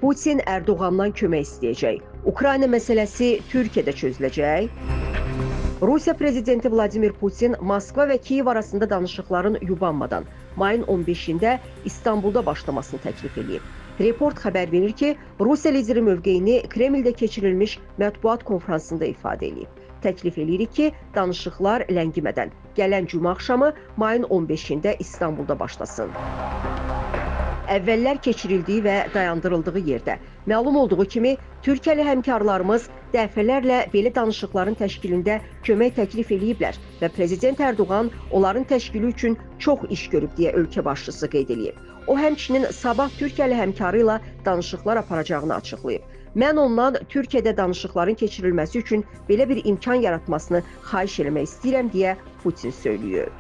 Putin Erdoğandan kömək istəyəcək. Ukrayna məsələsi Türkiyədə çözüləcək. Rusiya prezidenti Vladimir Putin Moskva və Kiyev arasında danışıqların yubanmadan mayın 15-də İstanbulda başlamasını təklif edib. Report xəbər verir ki, Rusiya lideri mövqeyini Kremldə keçirilmiş mətbuat konfransında ifadə edib. Təklif edirik ki, danışıqlar ləngimədən gələn cümə axşamı mayın 15-də İstanbulda başlasın. Əvvəllər keçirildiyi və dayandırıldığı yerdə məlum olduğu kimi, Türkiyəli həmkarlarımız dəfələrlə belə danışıqların təşkilində kömək təklif ediblər və Prezident Erdoğan onların təşkili üçün çox iş görüb deyə ölkə başçısı qeyd edib. O həmçinin sabah Türkiyəli həmkarı ilə danışıqlar aparacağını açıqlayıb. Mən ondan Türkiyədə danışıqların keçirilməsi üçün belə bir imkan yaratmasını xahiş etmək istəyirəm deyə Putin söylüyor.